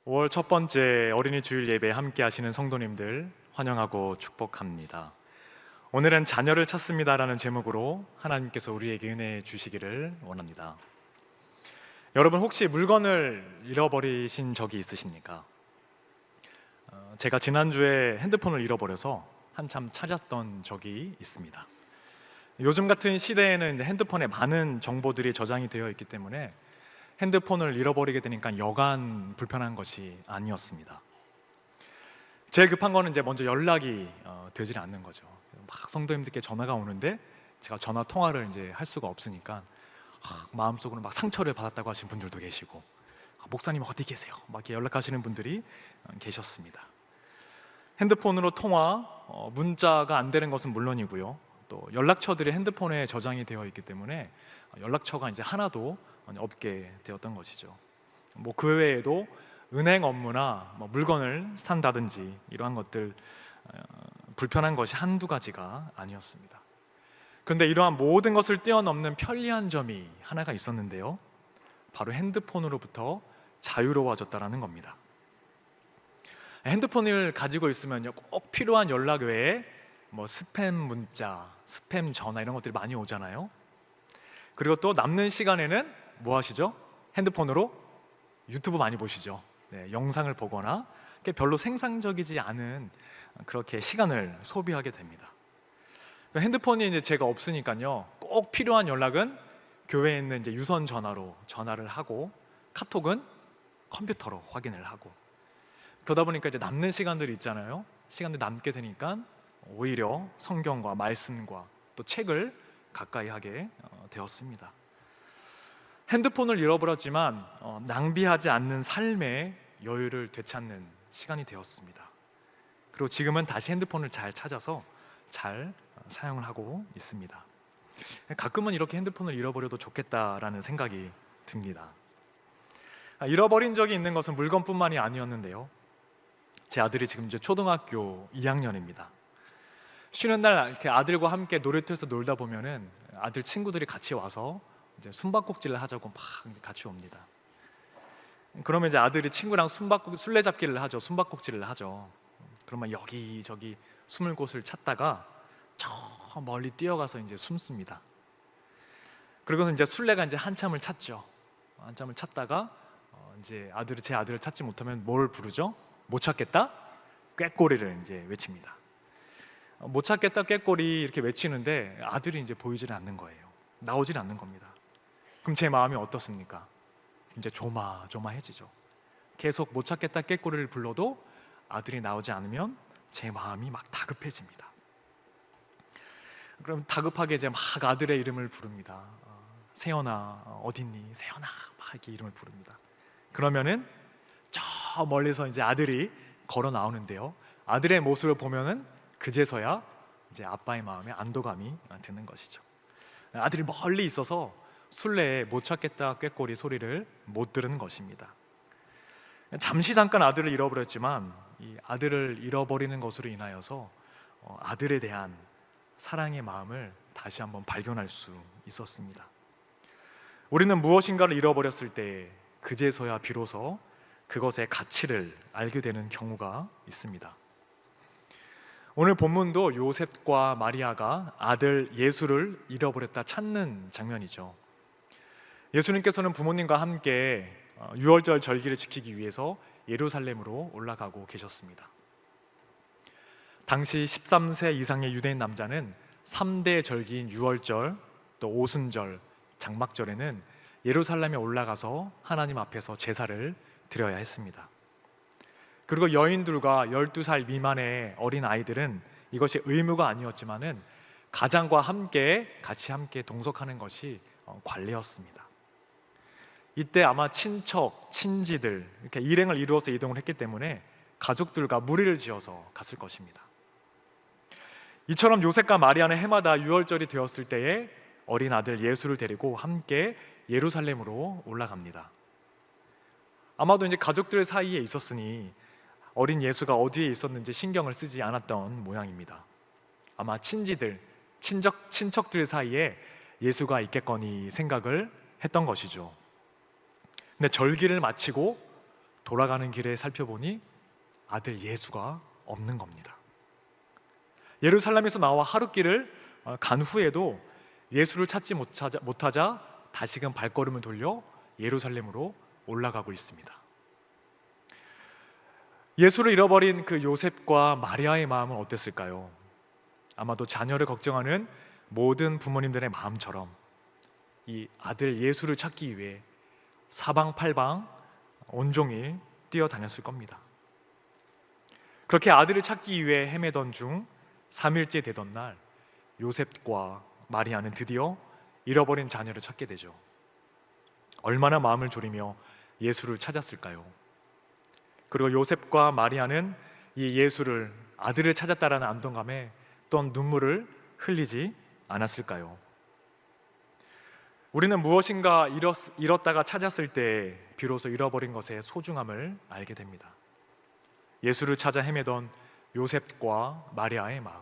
5월 첫 번째 어린이 주일 예배 함께 하시는 성도님들 환영하고 축복합니다. 오늘은 자녀를 찾습니다라는 제목으로 하나님께서 우리에게 은혜 주시기를 원합니다. 여러분 혹시 물건을 잃어버리신 적이 있으십니까? 제가 지난주에 핸드폰을 잃어버려서 한참 찾았던 적이 있습니다. 요즘 같은 시대에는 이제 핸드폰에 많은 정보들이 저장이 되어 있기 때문에 핸드폰을 잃어버리게 되니까 여간 불편한 것이 아니었습니다. 제일 급한 거는 이제 먼저 연락이 되질 않는 거죠. 막 성도님들께 전화가 오는데 제가 전화 통화를 이제 할 수가 없으니까 마음속으로 막 상처를 받았다고 하시는 분들도 계시고, 목사님 어디 계세요? 막 이렇게 연락하시는 분들이 계셨습니다. 핸드폰으로 통화, 문자가 안 되는 것은 물론이고요, 또 연락처들이 핸드폰에 저장이 되어 있기 때문에 연락처가 이제 하나도 없게 되었던 것이죠. 그 외에도 은행 업무나 물건을 산다든지 이러한 것들, 불편한 것이 한두 가지가 아니었습니다. 그런데 이러한 모든 것을 뛰어넘는 편리한 점이 하나가 있었는데요, 바로 핸드폰으로부터 자유로워졌다는 겁니다. 핸드폰을 가지고 있으면 꼭 필요한 연락 외에 스팸 문자, 스팸 전화 이런 것들이 많이 오잖아요. 그리고 또 남는 시간에는 뭐 하시죠? 핸드폰으로 유튜브 많이 보시죠. 영상을 보거나 별로 생산적이지 않은 그렇게 시간을 소비하게 됩니다. 핸드폰이 이제 제가 없으니까요, 꼭 필요한 연락은 교회에 있는 이제 유선 전화로 전화를 하고, 카톡은 컴퓨터로 확인을 하고, 그러다 보니까 이제 남는 시간들이 있잖아요. 시간들이 남게 되니까 오히려 성경과 말씀과 또 책을 가까이 하게 되었습니다. 핸드폰을 잃어버렸지만 낭비하지 않는 삶의 여유를 되찾는 시간이 되었습니다. 그리고 지금은 다시 핸드폰을 잘 찾아서 잘 사용을 하고 있습니다. 가끔은 이렇게 핸드폰을 잃어버려도 좋겠다라는 생각이 듭니다. 잃어버린 적이 있는 것은 물건뿐만이 아니었는데요, 제 아들이 지금 이제 초등학교 2학년입니다. 쉬는 날 이렇게 아들과 함께 놀이터에서 놀다 보면은 아들 친구들이 같이 와서 이제 숨바꼭질을 하자고 막 같이 옵니다. 그러면 이제 아들이 친구랑 술래잡기를 하죠. 숨바꼭질을 하죠. 그러면 여기저기 숨을 곳을 찾다가 저 멀리 뛰어가서 이제 숨습니다. 그리고서 이제 술래가 이제 한참을 찾죠. 한참을 찾다가 이제 제 아들을 찾지 못하면 뭘 부르죠? 못 찾겠다? 꾀꼬리를 이제 외칩니다. 못 찾겠다 꾀꼬리 이렇게 외치는데 아들이 이제 보이질 않는 거예요. 나오질 않는 겁니다. 그럼 제 마음이 어떻습니까? 이제 조마조마해지죠. 계속 못 찾겠다 꾀꼬리를 불러도 아들이 나오지 않으면 제 마음이 막 다급해집니다. 그럼 다급하게 이제 막 아들의 이름을 부릅니다. 세연아 어딨니? 세연아, 막 이렇게 이름을 부릅니다. 그러면은 저 멀리서 이제 아들이 걸어 나오는데요, 아들의 모습을 보면은 그제서야 이제 아빠의 마음에 안도감이 드는 것이죠. 아들이 멀리 있어서 술래에 못 찾겠다 꾀꼬리 소리를 못 들은 것입니다. 잠깐 아들을 잃어버렸지만 이 아들을 잃어버리는 것으로 인하여서 아들에 대한 사랑의 마음을 다시 한번 발견할 수 있었습니다. 우리는 무엇인가를 잃어버렸을 때 그제서야 비로소 그것의 가치를 알게 되는 경우가 있습니다. 오늘 본문도 요셉과 마리아가 아들 예수를 잃어버렸다 찾는 장면이죠. 예수님께서는 부모님과 함께 유월절 절기를 지키기 위해서 예루살렘으로 올라가고 계셨습니다. 당시 13세 이상의 유대인 남자는 3대 절기인 유월절, 또 오순절, 장막절에는 예루살렘에 올라가서 하나님 앞에서 제사를 드려야 했습니다. 그리고 여인들과 12살 미만의 어린 아이들은 이것이 의무가 아니었지만은 가장과 같이 함께 동석하는 것이 관례였습니다. 이때 아마 친척, 친지들 이렇게 일행을 이루어서 이동을 했기 때문에 가족들과 무리를 지어서 갔을 것입니다. 이처럼 요셉과 마리아는 해마다 유월절이 되었을 때에 어린 아들 예수를 데리고 함께 예루살렘으로 올라갑니다. 아마도 이제 가족들 사이에 있었으니 어린 예수가 어디에 있었는지 신경을 쓰지 않았던 모양입니다. 아마 친척들 사이에 예수가 있겠거니 생각을 했던 것이죠. 근데 절기를 마치고 돌아가는 길에 살펴보니 아들 예수가 없는 겁니다. 예루살렘에서 나와 하룻길을 간 후에도 예수를 찾지 못하자 다시금 발걸음을 돌려 예루살렘으로 올라가고 있습니다. 예수를 잃어버린 그 요셉과 마리아의 마음은 어땠을까요? 아마도 자녀를 걱정하는 모든 부모님들의 마음처럼 이 아들 예수를 찾기 위해 사방팔방 온종일 뛰어다녔을 겁니다. 그렇게 아들을 찾기 위해 헤매던 중 3일째 되던 날 요셉과 마리아는 드디어 잃어버린 자녀를 찾게 되죠. 얼마나 마음을 졸이며 예수를 찾았을까요? 그리고 요셉과 마리아는 이 예수를, 아들을 찾았다라는 안동감에 또한 눈물을 흘리지 않았을까요? 우리는 무엇인가 잃었다가 찾았을 때 비로소 잃어버린 것의 소중함을 알게 됩니다. 예수를 찾아 헤매던 요셉과 마리아의 마음,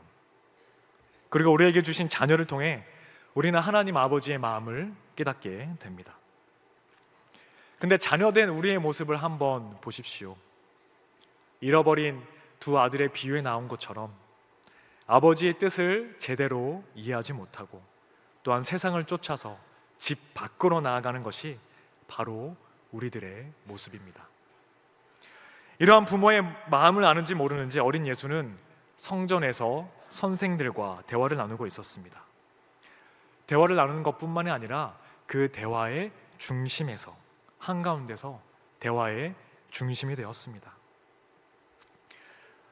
그리고 우리에게 주신 자녀를 통해 우리는 하나님 아버지의 마음을 깨닫게 됩니다. 근데 자녀된 우리의 모습을 한번 보십시오. 잃어버린 두 아들의 비유에 나온 것처럼 아버지의 뜻을 제대로 이해하지 못하고 또한 세상을 쫓아서 집 밖으로 나아가는 것이 바로 우리들의 모습입니다. 이러한 부모의 마음을 아는지 모르는지 어린 예수는 성전에서 선생들과 대화를 나누고 있었습니다. 대화를 나누는 것뿐만이 아니라 그 대화의 중심에서, 한가운데서 대화의 중심이 되었습니다.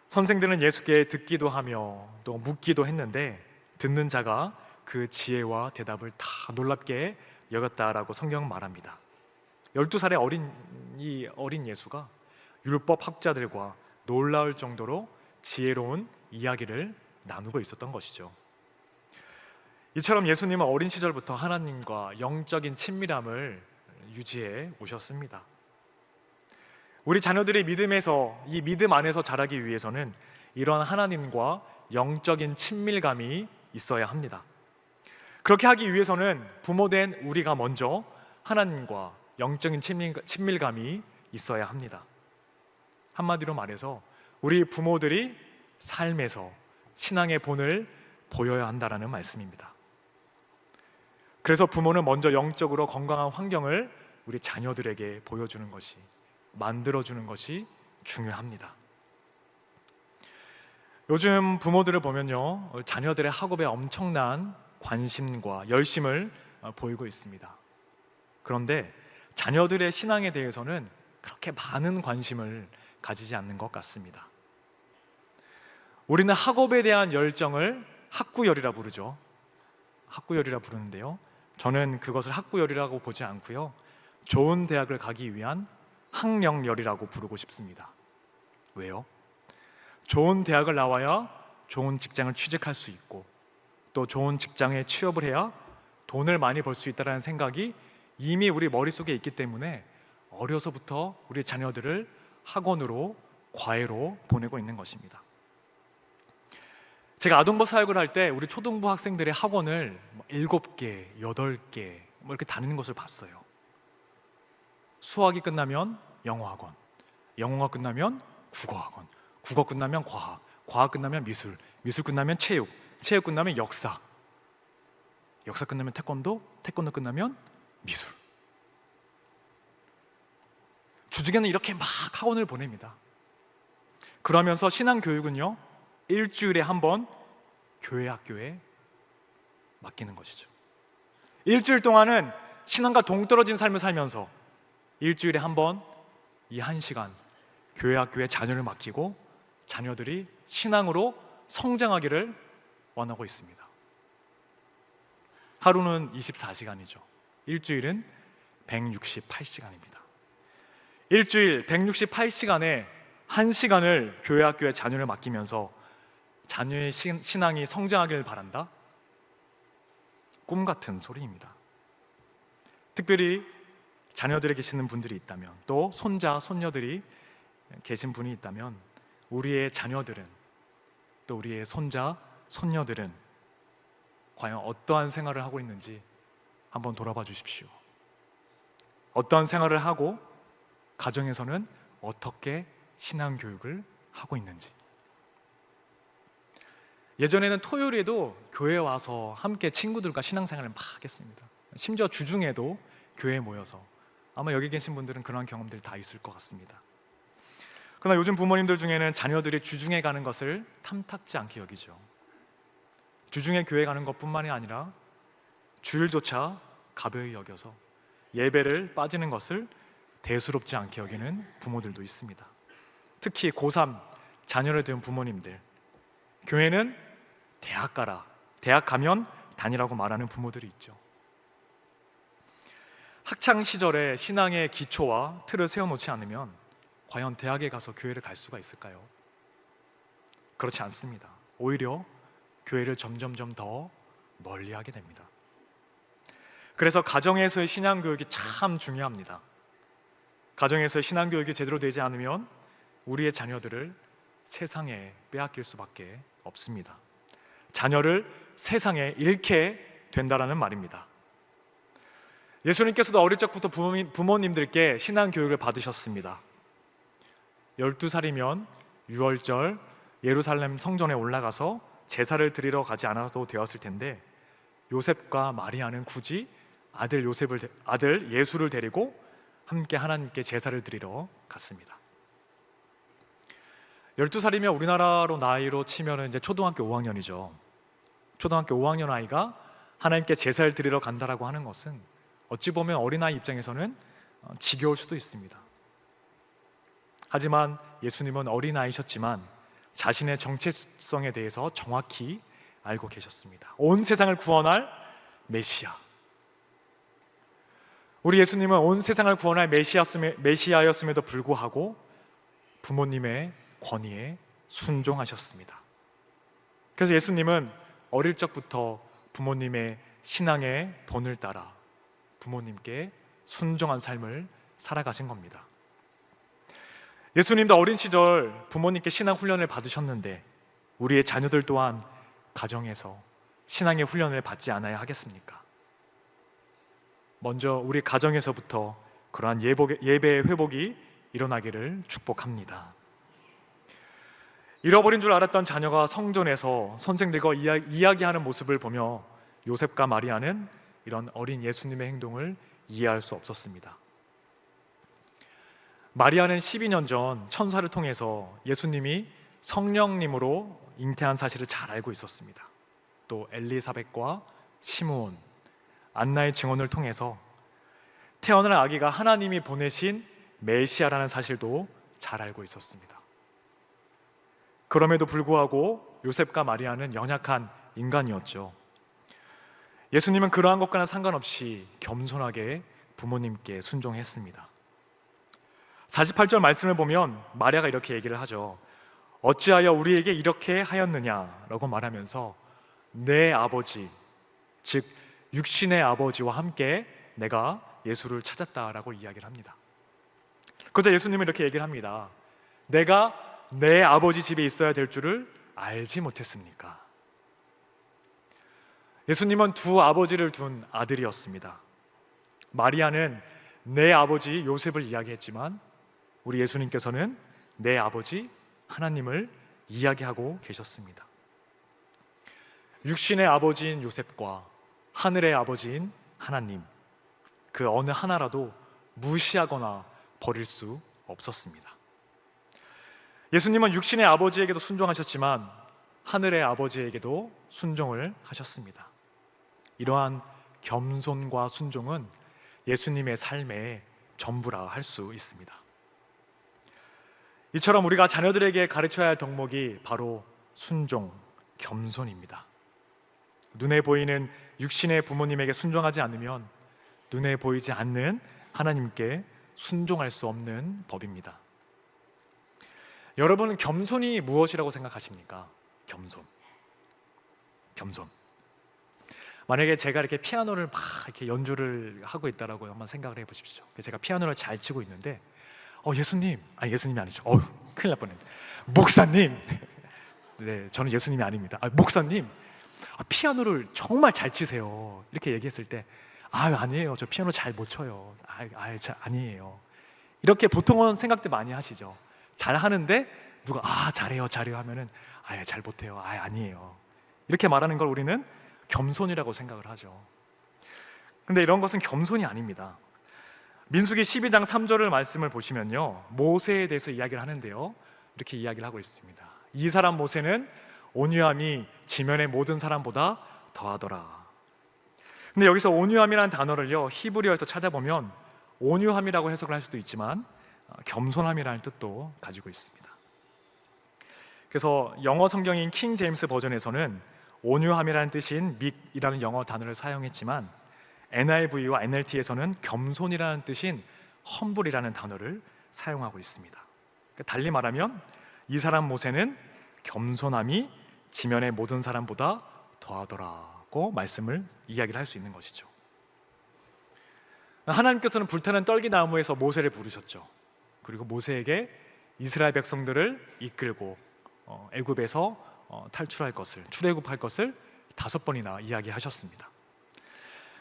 선생들은 예수께 듣기도 하며 또 묻기도 했는데 듣는 자가 그 지혜와 대답을 다 놀랍게 여겼다라고 성경은 말합니다. 12살의 어린 예수가 율법 학자들과 놀라울 정도로 지혜로운 이야기를 나누고 있었던 것이죠. 이처럼 예수님은 어린 시절부터 하나님과 영적인 친밀함을 유지해 오셨습니다. 우리 자녀들이 믿음에서, 이 믿음 안에서 자라기 위해서는 이러한 하나님과 영적인 친밀감이 있어야 합니다. 그렇게 하기 위해서는 부모된 우리가 먼저 하나님과 영적인 친밀감이 있어야 합니다. 한마디로 말해서 우리 부모들이 삶에서 신앙의 본을 보여야 한다는 말씀입니다. 그래서 부모는 먼저 영적으로 건강한 환경을 우리 자녀들에게 보여주는 것이, 만들어주는 것이 중요합니다. 요즘 부모들을 보면요, 자녀들의 학업에 엄청난 관심과 열심을 보이고 있습니다. 그런데 자녀들의 신앙에 대해서는 그렇게 많은 관심을 가지지 않는 것 같습니다. 우리는 학업에 대한 열정을 학구열이라 부르죠. 학구열이라 부르는데요, 저는 그것을 학구열이라고 보지 않고요, 좋은 대학을 가기 위한 학령열이라고 부르고 싶습니다. 왜요? 좋은 대학을 나와야 좋은 직장을 취직할 수 있고 또 좋은 직장에 취업을 해야 돈을 많이 벌 수 있다는 생각이 이미 우리 머릿속에 있기 때문에 어려서부터 우리 자녀들을 학원으로, 과외로 보내고 있는 것입니다. 제가 아동부 사역을 할 때 우리 초등부 학생들의 학원을 7개, 8개 이렇게 다니는 것을 봤어요. 수학이 끝나면 영어학원, 영어가 끝나면 국어학원, 국어 끝나면 과학, 과학 끝나면 미술, 미술 끝나면 체육, 체육 끝나면 역사, 역사 끝나면 태권도, 태권도 끝나면 미술. 주중에는 이렇게 막 학원을 보냅니다. 그러면서 신앙교육은요, 일주일에 한 번 교회 학교에 맡기는 것이죠. 일주일 동안은 신앙과 동떨어진 삶을 살면서 일주일에 한 번 이 1시간 교회 학교에 자녀를 맡기고 자녀들이 신앙으로 성장하기를 원하고 있습니다. 하루는 24시간이죠. 일주일은 168시간입니다. 일주일 168시간에 1시간을 교회 학교에 자녀를 맡기면서 자녀의 신앙이 성장하기를 바란다? 꿈 같은 소리입니다. 특별히 자녀들이 계시는 분들이 있다면, 또 손자, 손녀들이 계신 분이 있다면 우리의 자녀들은, 또 우리의 손자, 손녀들은 과연 어떠한 생활을 하고 있는지 한번 돌아봐 주십시오. 어떠한 생활을 하고 가정에서는 어떻게 신앙교육을 하고 있는지. 예전에는 토요일에도 교회에 와서 함께 친구들과 신앙생활을 막 했습니다. 심지어 주중에도 교회에 모여서, 아마 여기 계신 분들은 그런 경험들 다 있을 것 같습니다. 그러나 요즘 부모님들 중에는 자녀들이 주중에 가는 것을 탐탁지 않게 여기죠. 주중에 교회 가는 것뿐만이 아니라 주일조차 가벼이 여겨서 예배를 빠지는 것을 대수롭지 않게 여기는 부모들도 있습니다. 특히 고3 자녀를 둔 부모님들, 교회는 대학 가라, 대학 가면 다니라고 말하는 부모들이 있죠. 학창 시절에 신앙의 기초와 틀을 세워놓지 않으면 과연 대학에 가서 교회를 갈 수가 있을까요? 그렇지 않습니다. 오히려 교회를 점점점 더 멀리하게 됩니다. 그래서 가정에서의 신앙교육이 참 중요합니다. 가정에서의 신앙교육이 제대로 되지 않으면 우리의 자녀들을 세상에 빼앗길 수밖에 없습니다. 자녀를 세상에 잃게 된다라는 말입니다. 예수님께서도 어릴 적부터 부모님들께 신앙교육을 받으셨습니다. 12살이면 유월절 예루살렘 성전에 올라가서 제사를 드리러 가지 않아도 되었을 텐데, 요셉과 마리아는 굳이 아들 예수를 데리고 함께 하나님께 제사를 드리러 갔습니다. 12살이면 우리나라로 나이로 치면 이제 초등학교 5학년이죠. 초등학교 5학년 아이가 하나님께 제사를 드리러 간다라고 하는 것은 어찌 보면 어린아이 입장에서는 지겨울 수도 있습니다. 하지만 예수님은 어린아이셨지만 자신의 정체성에 대해서 정확히 알고 계셨습니다. 온 세상을 구원할 메시아. 우리 예수님은 온 세상을 구원할 메시아였음에도 불구하고 부모님의 권위에 순종하셨습니다. 그래서 예수님은 어릴 적부터 부모님의 신앙의 본을 따라 부모님께 순종한 삶을 살아가신 겁니다. 예수님도 어린 시절 부모님께 신앙 훈련을 받으셨는데 우리의 자녀들 또한 가정에서 신앙의 훈련을 받지 않아야 하겠습니까? 먼저 우리 가정에서부터 그러한 예배의 회복이 일어나기를 축복합니다. 잃어버린 줄 알았던 자녀가 성전에서 선생들과 이야기하는 모습을 보며 요셉과 마리아는 이런 어린 예수님의 행동을 이해할 수 없었습니다. 마리아는 12년 전 천사를 통해서 예수님이 성령님으로 잉태한 사실을 잘 알고 있었습니다. 또 엘리사벳과 시므온, 안나의 증언을 통해서 태어날 아기가 하나님이 보내신 메시아라는 사실도 잘 알고 있었습니다. 그럼에도 불구하고 요셉과 마리아는 연약한 인간이었죠. 예수님은 그러한 것과는 상관없이 겸손하게 부모님께 순종했습니다. 48절 말씀을 보면 마리아가 이렇게 얘기를 하죠. 어찌하여 우리에게 이렇게 하였느냐라고 말하면서 내 아버지, 즉 육신의 아버지와 함께 내가 예수를 찾았다라고 이야기를 합니다. 그러자 예수님은 이렇게 얘기를 합니다. 내가 내 아버지 집에 있어야 될 줄을 알지 못했습니까? 예수님은 두 아버지를 둔 아들이었습니다. 마리아는 내 아버지 요셉을 이야기했지만 우리 예수님께서는 내 아버지 하나님을 이야기하고 계셨습니다. 육신의 아버지인 요셉과 하늘의 아버지인 하나님, 그 어느 하나라도 무시하거나 버릴 수 없었습니다. 예수님은 육신의 아버지에게도 순종하셨지만 하늘의 아버지에게도 순종을 하셨습니다. 이러한 겸손과 순종은 예수님의 삶의 전부라 할 수 있습니다. 이처럼 우리가 자녀들에게 가르쳐야 할 덕목이 바로 순종, 겸손입니다. 눈에 보이는 육신의 부모님에게 순종하지 않으면 눈에 보이지 않는 하나님께 순종할 수 없는 법입니다. 여러분은 겸손이 무엇이라고 생각하십니까? 겸손. 만약에 제가 이렇게 피아노를 막 이렇게 연주를 하고 있다라고 한번 생각을 해보십시오. 제가 피아노를 잘 치고 있는데, 예수님이 아니죠. 큰일 날 뻔했네. 목사님, 네, 저는 예수님이 아닙니다. 목사님, 피아노를 정말 잘 치세요. 이렇게 얘기했을 때, 아니에요. 저 피아노 잘 못 쳐요. 아니에요. 이렇게 보통은 생각들 많이 하시죠. 잘하는데 누가 잘해요 하면은 잘 못해요, 아니에요, 이렇게 말하는 걸 우리는 겸손이라고 생각을 하죠. 근데 이런 것은 겸손이 아닙니다. 민수기 12장 3절을 말씀을 보시면요, 모세에 대해서 이야기를 하는데요, 이렇게 이야기를 하고 있습니다. 이 사람 모세는 온유함이 지면의 모든 사람보다 더하더라. 근데 여기서 온유함이라는 단어를요, 히브리어에서 찾아보면 온유함이라고 해석을 할 수도 있지만 겸손함이라는 뜻도 가지고 있습니다. 그래서 영어 성경인 킹 제임스 버전에서는 온유함이라는 뜻인 meek이라는 영어 단어를 사용했지만 NIV와 NLT에서는 겸손이라는 뜻인 humble이라는 단어를 사용하고 있습니다. 달리 말하면 이 사람 모세는 겸손함이 지면의 모든 사람보다 더하더라고 말씀을 이야기를 할 수 있는 것이죠. 하나님께서는 불타는 떨기나무에서 모세를 부르셨죠. 그리고 모세에게 이스라엘 백성들을 이끌고 애굽에서 탈출할 것을, 출애굽할 것을 5번이나 이야기하셨습니다.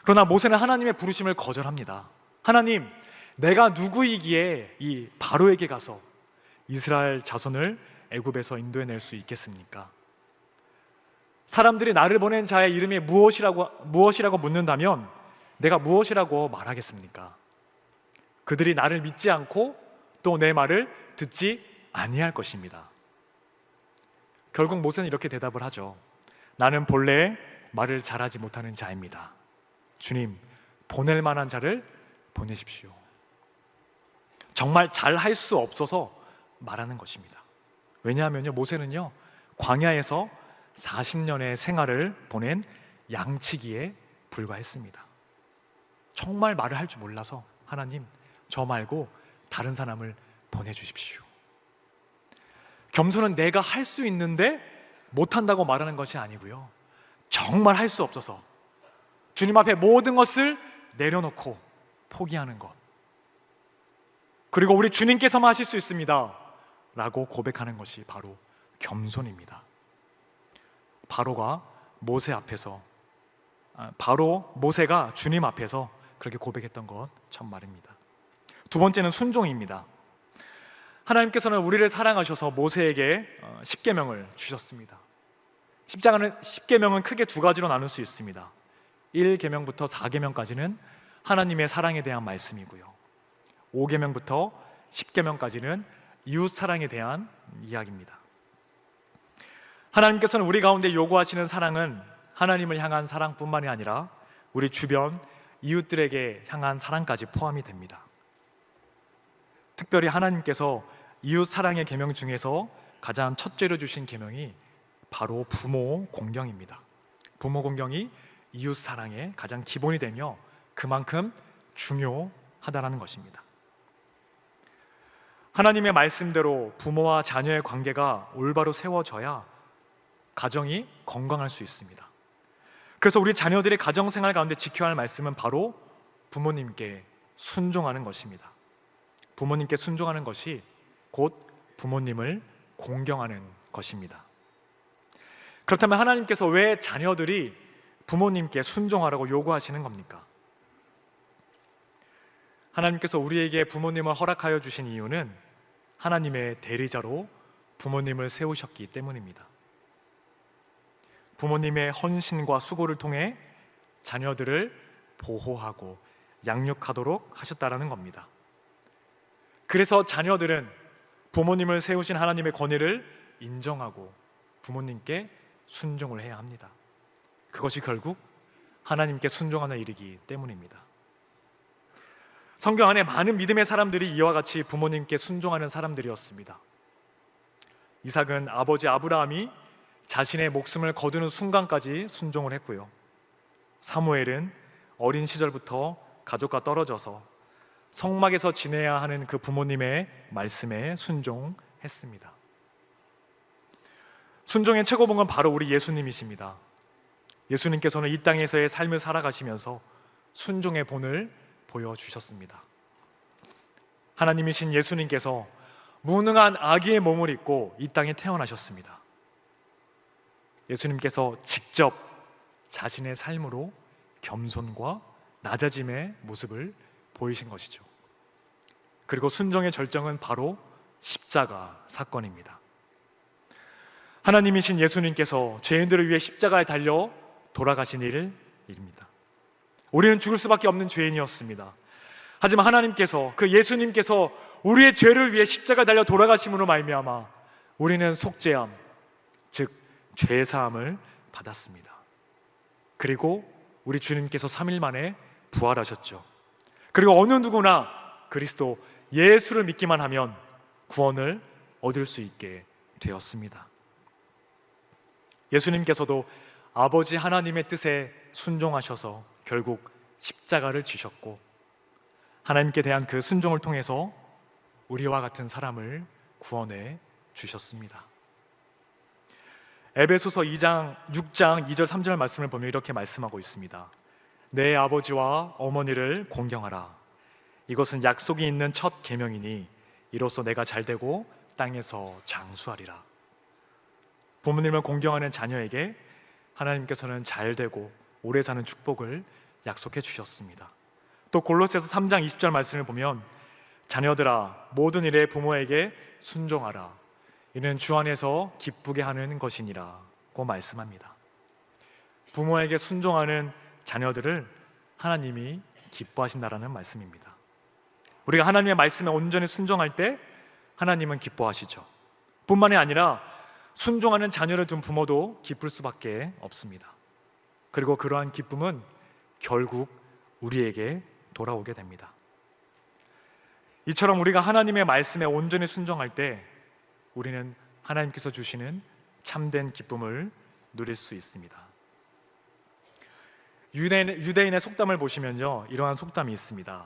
그러나 모세는 하나님의 부르심을 거절합니다. 하나님, 내가 누구이기에 이 바로에게 가서 이스라엘 자손을 애굽에서 인도해낼 수 있겠습니까? 사람들이 나를 보낸 자의 이름이 무엇이라고 묻는다면 내가 무엇이라고 말하겠습니까? 그들이 나를 믿지 않고 또 내 말을 듣지 아니할 것입니다. 결국 모세는 이렇게 대답을 하죠. 나는 본래 말을 잘하지 못하는 자입니다. 주님, 보낼 만한 자를 보내십시오. 정말 잘할 수 없어서 말하는 것입니다. 왜냐하면요, 모세는요, 광야에서 40년의 생활을 보낸 양치기에 불과했습니다. 정말 말을 할 줄 몰라서 하나님, 저 말고 다른 사람을 보내주십시오. 겸손은 내가 할 수 있는데 못한다고 말하는 것이 아니고요, 정말 할 수 없어서 주님 앞에 모든 것을 내려놓고 포기하는 것, 그리고 우리 주님께서만 하실 수 있습니다 라고 고백하는 것이 바로 겸손입니다. 모세가 주님 앞에서 그렇게 고백했던 것 참 말입니다. 두 번째는 순종입니다. 하나님께서는 우리를 사랑하셔서 모세에게 10계명을 주셨습니다. 십계명은 크게 두 가지로 나눌 수 있습니다. 1계명부터 4계명까지는 하나님의 사랑에 대한 말씀이고요, 5계명부터 10계명까지는 이웃 사랑에 대한 이야기입니다. 하나님께서는 우리 가운데 요구하시는 사랑은 하나님을 향한 사랑뿐만이 아니라 우리 주변 이웃들에게 향한 사랑까지 포함이 됩니다. 특별히 하나님께서 이웃 사랑의 계명 중에서 가장 첫째로 주신 계명이 바로 부모 공경입니다. 부모 공경이 이웃 사랑의 가장 기본이 되며 그만큼 중요하다는 것입니다. 하나님의 말씀대로 부모와 자녀의 관계가 올바로 세워져야 가정이 건강할 수 있습니다. 그래서 우리 자녀들의 가정생활 가운데 지켜야 할 말씀은 바로 부모님께 순종하는 것입니다. 부모님께 순종하는 것이 곧 부모님을 공경하는 것입니다. 그렇다면 하나님께서 왜 자녀들이 부모님께 순종하라고 요구하시는 겁니까? 하나님께서 우리에게 부모님을 허락하여 주신 이유는 하나님의 대리자로 부모님을 세우셨기 때문입니다. 부모님의 헌신과 수고를 통해 자녀들을 보호하고 양육하도록 하셨다라는 겁니다. 그래서 자녀들은 부모님을 세우신 하나님의 권위를 인정하고 부모님께 순종을 해야 합니다. 그것이 결국 하나님께 순종하는 일이기 때문입니다. 성경 안에 많은 믿음의 사람들이 이와 같이 부모님께 순종하는 사람들이었습니다. 이삭은 아버지 아브라함이 자신의 목숨을 거두는 순간까지 순종을 했고요, 사무엘은 어린 시절부터 가족과 떨어져서 성막에서 지내야 하는 그 부모님의 말씀에 순종했습니다. 순종의 최고봉은 바로 우리 예수님이십니다. 예수님께서는 이 땅에서의 삶을 살아가시면서 순종의 본을 보여주셨습니다. 하나님이신 예수님께서 무능한 아기의 몸을 입고 이 땅에 태어나셨습니다. 예수님께서 직접 자신의 삶으로 겸손과 낮아짐의 모습을 보이신 것이죠. 그리고 순종의 절정은 바로 십자가 사건입니다. 하나님이신 예수님께서 죄인들을 위해 십자가에 달려 돌아가신 일입니다. 우리는 죽을 수밖에 없는 죄인이었습니다. 하지만 하나님께서, 그 예수님께서 우리의 죄를 위해 십자가에 달려 돌아가심으로 말미암아 우리는 속죄함, 즉 죄사함을 받았습니다. 그리고 우리 주님께서 3일 만에 부활하셨죠. 그리고 어느 누구나 그리스도 예수를 믿기만 하면 구원을 얻을 수 있게 되었습니다. 예수님께서도 아버지 하나님의 뜻에 순종하셔서 결국 십자가를 지셨고, 하나님께 대한 그 순종을 통해서 우리와 같은 사람을 구원해 주셨습니다. 에베소서 6장 2절 3절 말씀을 보면 이렇게 말씀하고 있습니다. 내 아버지와 어머니를 공경하라. 이것은 약속이 있는 첫 계명이니 이로써 내가 잘되고 땅에서 장수하리라. 부모님을 공경하는 자녀에게 하나님께서는 잘되고 오래 사는 축복을 약속해 주셨습니다. 또 골로새서 3장 20절 말씀을 보면 자녀들아 모든 일에 부모에게 순종하라. 이는 주 안에서 기쁘게 하는 것이니라고 말씀합니다. 부모에게 순종하는 자녀들을 하나님이 기뻐하신다라는 말씀입니다. 우리가 하나님의 말씀에 온전히 순종할 때 하나님은 기뻐하시죠. 뿐만이 아니라 순종하는 자녀를 둔 부모도 기쁠 수밖에 없습니다. 그리고 그러한 기쁨은 결국 우리에게 돌아오게 됩니다. 이처럼 우리가 하나님의 말씀에 온전히 순종할 때 우리는 하나님께서 주시는 참된 기쁨을 누릴 수 있습니다. 유대인의 속담을 보시면요, 이러한 속담이 있습니다.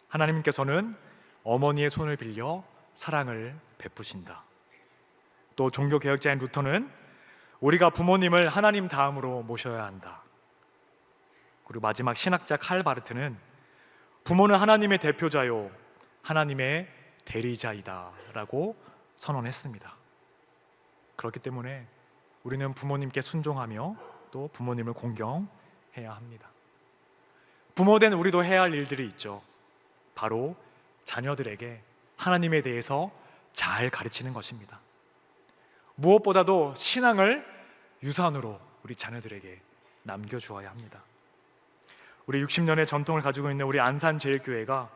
하나님께서는 어머니의 손을 빌려 사랑을 베푸신다. 또 종교개혁자인 루터는 우리가 부모님을 하나님 다음으로 모셔야 한다. 그리고 마지막 신학자 칼 바르트는 부모는 하나님의 대표자요 하나님의 대리자이다 라고 선언했습니다. 그렇기 때문에 우리는 부모님께 순종하며 또 부모님을 공경해야 합니다. 부모된 우리도 해야 할 일들이 있죠. 바로 자녀들에게 하나님에 대해서 잘 가르치는 것입니다. 무엇보다도 신앙을 유산으로 우리 자녀들에게 남겨주어야 합니다. 우리 60년의 전통을 가지고 있는 우리 안산제일교회가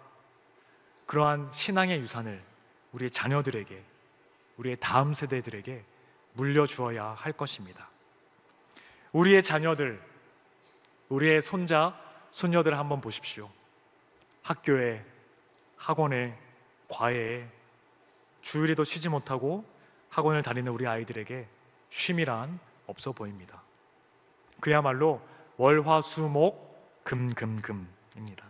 그러한 신앙의 유산을 우리 자녀들에게, 우리의 다음 세대들에게 물려주어야 할 것입니다. 우리의 자녀들, 우리의 손자, 손녀들을 한번 보십시오. 학교에, 학원에, 과외에 주일에도 쉬지 못하고 학원을 다니는 우리 아이들에게 쉼이란 없어 보입니다. 그야말로 월화수목 금금금입니다.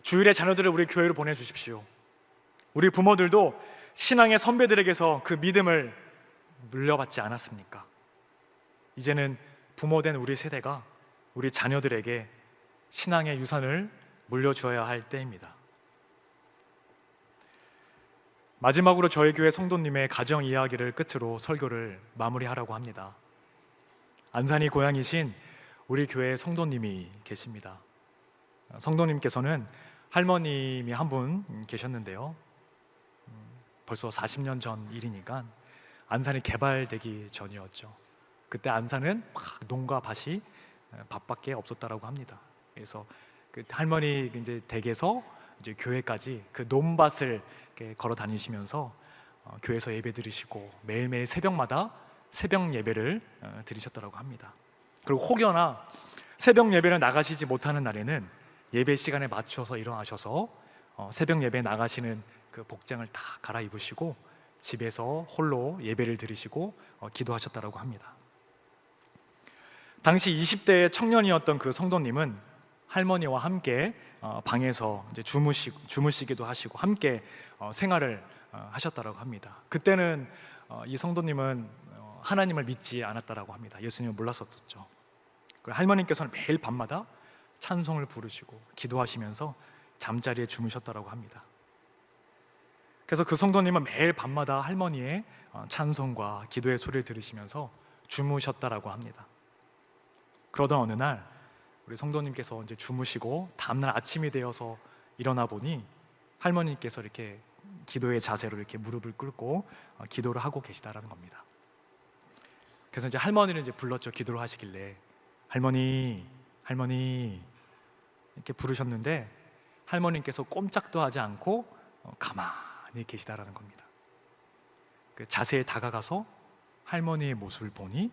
주일에 자녀들을 우리 교회로 보내주십시오. 우리 부모들도 신앙의 선배들에게서 그 믿음을 물려받지 않았습니까? 이제는 부모된 우리 세대가 우리 자녀들에게 신앙의 유산을 물려주어야 할 때입니다. 마지막으로 저희 교회 성도님의 가정 이야기를 끝으로 설교를 마무리하라고 합니다. 안산이 고향이신 우리 교회 성도님이 계십니다. 성도님께서는 할머님이 한 분 계셨는데요, 벌써 40년 전 일이니까 안산이 개발되기 전이었죠. 그때 안산은 막 농가 밭이 밭밖에 없었다라고 합니다. 그래서 그 할머니 이제 댁에서 이제 교회까지 그 논밭을 걸어 다니시면서 교회에서 예배 드리시고 매일매일 새벽마다 새벽 예배를 드리셨다고 합니다. 그리고 혹여나 새벽 예배를 나가시지 못하는 날에는 예배 시간에 맞춰서 일어나셔서 새벽 예배 나가시는 그 복장을 다 갈아입으시고 집에서 홀로 예배를 드리시고 기도하셨다고 합니다. 당시 20대의 청년이었던 그 성도님은 할머니와 함께 방에서 이제 주무시기도 하시고 함께 생활을 하셨다고 합니다. 그때는 이 성도님은 하나님을 믿지 않았다고 합니다. 예수님을 몰랐었죠. 할머님께서는 매일 밤마다 찬송을 부르시고 기도하시면서 잠자리에 주무셨다고 합니다. 그래서 그 성도님은 매일 밤마다 할머니의 찬송과 기도의 소리를 들으시면서 주무셨다고 합니다. 그러던 어느 날 우리 성도님께서 이제 주무시고 다음날 아침이 되어서 일어나 보니 할머니께서 이렇게 기도의 자세로 이렇게 무릎을 꿇고 기도를 하고 계시다라는 겁니다. 그래서 이제 할머니를 이제 불렀죠. 기도를 하시길래 할머니, 할머니 이렇게 부르셨는데 할머니께서 꼼짝도 하지 않고 가만히 계시다라는 겁니다. 그 자세에 다가가서 할머니의 모습을 보니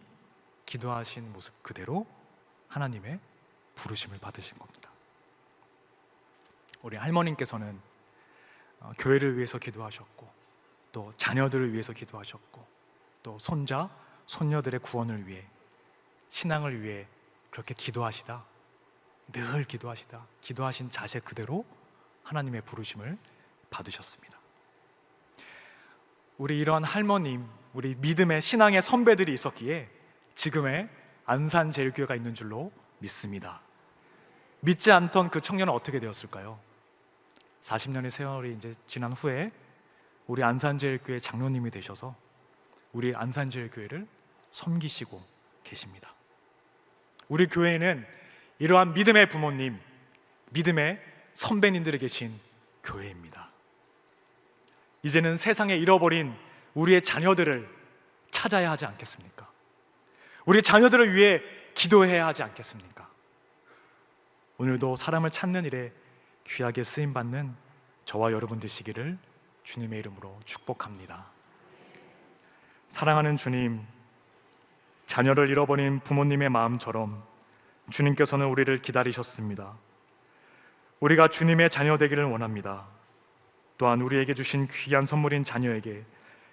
기도하신 모습 그대로 하나님의 부르심을 받으신 겁니다. 우리 할머니께서는 교회를 위해서 기도하셨고, 또 자녀들을 위해서 기도하셨고, 또 손자, 손녀들의 구원을 위해, 신앙을 위해 그렇게 기도하시다, 늘 기도하시다, 기도하신 자세 그대로 하나님의 부르심을 받으셨습니다. 우리 이러한 할머님, 우리 믿음의 신앙의 선배들이 있었기에 지금의 안산제일교회가 있는 줄로 믿습니다. 믿지 않던 그 청년은 어떻게 되었을까요? 40년의 세월이 이제 지난 후에 우리 안산제일교회 장로님이 되셔서 우리 안산제일교회를 섬기시고 계십니다. 우리 교회는 이러한 믿음의 부모님, 믿음의 선배님들이 계신 교회입니다. 이제는 세상에 잃어버린 우리의 자녀들을 찾아야 하지 않겠습니까? 우리 자녀들을 위해 기도해야 하지 않겠습니까? 오늘도 사람을 찾는 일에 귀하게 쓰임받는 저와 여러분 되시기를 주님의 이름으로 축복합니다. 사랑하는 주님, 자녀를 잃어버린 부모님의 마음처럼 주님께서는 우리를 기다리셨습니다. 우리가 주님의 자녀 되기를 원합니다. 또한 우리에게 주신 귀한 선물인 자녀에게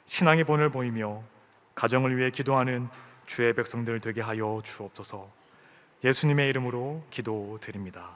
신앙의 본을 보이며 가정을 위해 기도하는 주의 백성들 되게 하여 주옵소서. 예수님의 이름으로 기도드립니다.